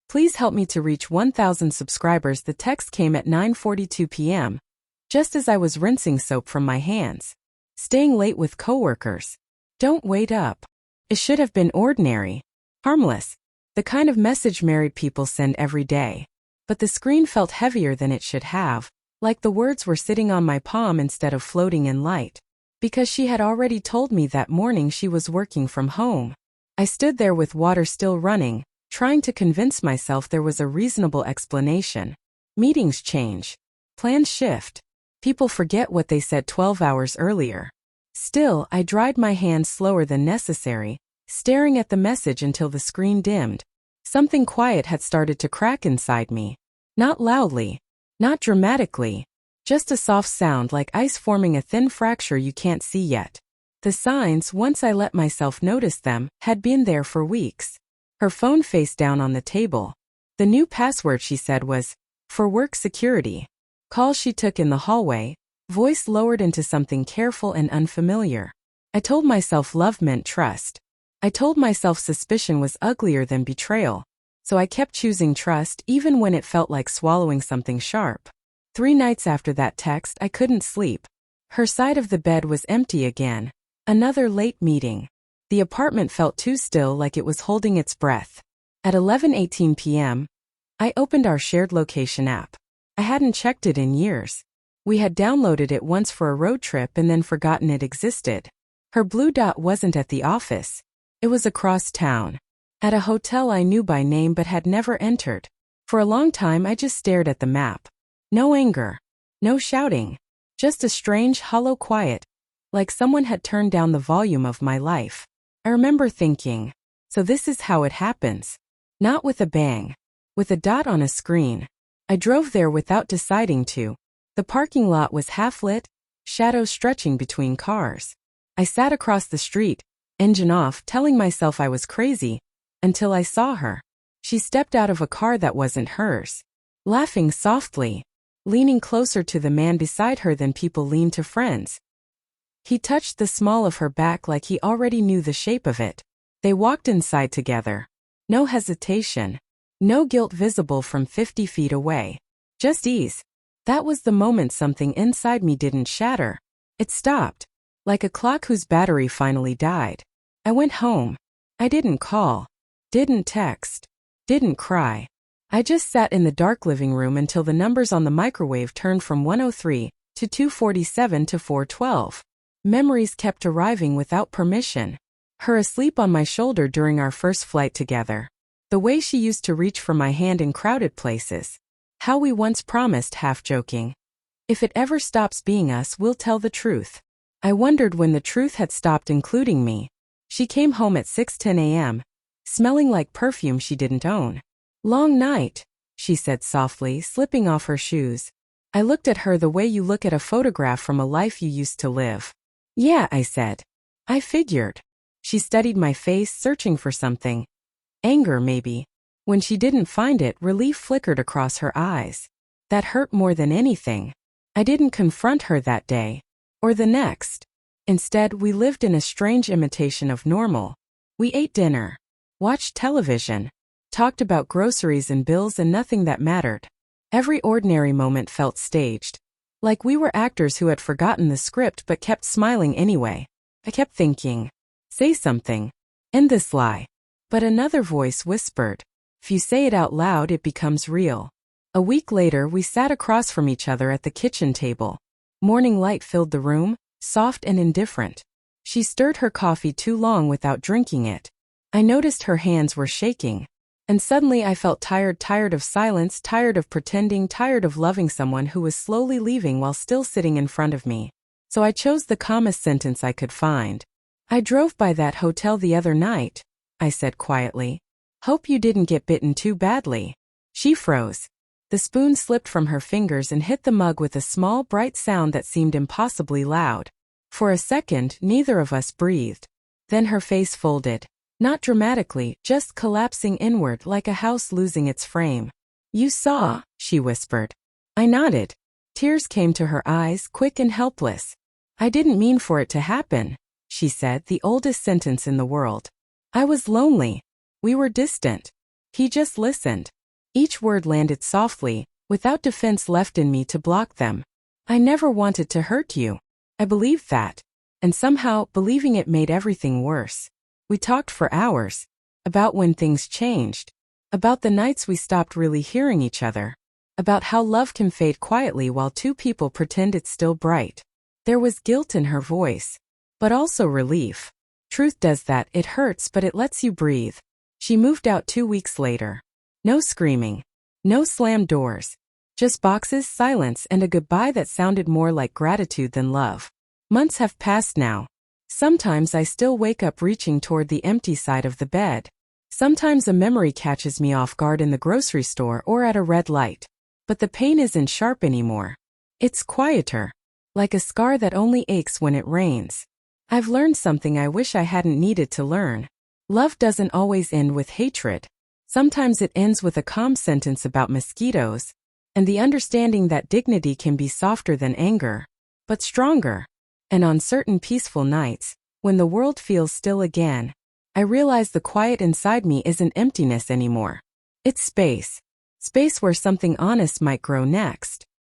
Please help me to reach 1,000 subscribers. The text came at 9:42 p.m., just as I was rinsing soap from my hands. Staying late with coworkers. Don't wait up. It should have been ordinary. Harmless. The kind of message married people send every day. But the screen felt heavier than it should have, like the words were sitting on my palm instead of floating in light. Because she had already told me that morning she was working from home. I stood there with water still running, trying to convince myself there was a reasonable explanation. Meetings change. Plans shift. People forget what they said 12 hours earlier. Still, I dried my hands slower than necessary, staring at the message until the screen dimmed. Something quiet had started to crack inside me. Not loudly. Not dramatically. Just a soft sound like ice forming a thin fracture you can't see yet. The signs, once I let myself notice them, had been there for weeks. Her phone face down on the table. The new password, she said, was, "For work security." Calls she took in the hallway, voice lowered into something careful and unfamiliar. I told myself love meant trust. I told myself suspicion was uglier than betrayal. So I kept choosing trust even when it felt like swallowing something sharp. 3 nights after that text, I couldn't sleep. Her side of the bed was empty again. Another late meeting. The apartment felt too still, like it was holding its breath. At 11:18 p.m., I opened our shared location app. I hadn't checked it in years. We had downloaded it once for a road trip and then forgotten it existed. Her blue dot wasn't at the office. It was across town. At a hotel I knew by name but had never entered. For a long time I just stared at the map. No anger. No shouting. Just a strange, hollow quiet. Like someone had turned down the volume of my life. I remember thinking, so this is how it happens. Not with a bang. With a dot on a screen. I drove there without deciding to. The parking lot was half lit, shadows stretching between cars. I sat across the street, engine off, telling myself I was crazy, until I saw her. She stepped out of a car that wasn't hers. Laughing softly. Leaning closer to the man beside her than people lean to friends. He touched the small of her back like he already knew the shape of it. They walked inside together. No hesitation. No guilt visible from 50 feet away. Just ease. That was the moment something inside me didn't shatter. It stopped. Like a clock whose battery finally died. I went home. I didn't call. Didn't text. Didn't cry. I just sat in the dark living room until the numbers on the microwave turned from 103 to 247 to 412. Memories kept arriving without permission. Her asleep on my shoulder during our first flight together. The way she used to reach for my hand in crowded places. How we once promised, half joking. If it ever stops being us, we'll tell the truth. I wondered when the truth had stopped including me. She came home at 6:10 a.m., smelling like perfume she didn't own. "Long night," she said softly, slipping off her shoes. I looked at her the way you look at a photograph from a life you used to live. "Yeah," I said. "I figured." She studied my face, searching for something. Anger, maybe. When she didn't find it, relief flickered across her eyes. That hurt more than anything. I didn't confront her that day. Or the next. Instead, we lived in a strange imitation of normal. We ate dinner. Watched television. Talked about groceries and bills and nothing that mattered. Every ordinary moment felt staged. Like we were actors who had forgotten the script but kept smiling anyway. I kept thinking, say something. End this lie. But another voice whispered, if you say it out loud, it becomes real. A week later, we sat across from each other at the kitchen table. Morning light filled the room, soft and indifferent. She stirred her coffee too long without drinking it. I noticed her hands were shaking. And suddenly I felt tired of silence, tired of pretending, tired of loving someone who was slowly leaving while still sitting in front of me. So I chose the calmest sentence I could find. I drove by that hotel the other night, I said quietly. Hope you didn't get bitten too badly. She froze. The spoon slipped from her fingers and hit the mug with a small, bright sound that seemed impossibly loud. For a second, neither of us breathed. Then her face folded. Not dramatically, just collapsing inward like a house losing its frame. You saw, she whispered. I nodded. Tears came to her eyes, quick and helpless. I didn't mean for it to happen, she said, the oldest sentence in the world. I was lonely. We were distant. He just listened. Each word landed softly, without defense left in me to block them. I never wanted to hurt you. I believed that. And somehow, believing it made everything worse. We talked for hours. About when things changed. About the nights we stopped really hearing each other. About how love can fade quietly while two people pretend it's still bright. There was guilt in her voice. But also relief. Truth does that, it hurts but it lets you breathe. She moved out 2 weeks later. No screaming. No slammed doors. Just boxes, silence, and a goodbye that sounded more like gratitude than love. Months have passed now. Sometimes I still wake up reaching toward the empty side of the bed. Sometimes a memory catches me off guard in the grocery store or at a red light. But the pain isn't sharp anymore. It's quieter. Like a scar that only aches when it rains. I've learned something I wish I hadn't needed to learn. Love doesn't always end with hatred. Sometimes it ends with a calm sentence about mosquitoes. And the understanding that dignity can be softer than anger. But stronger. And on certain peaceful nights, when the world feels still again, I realize the quiet inside me isn't emptiness anymore. It's space. Space where something honest might grow next.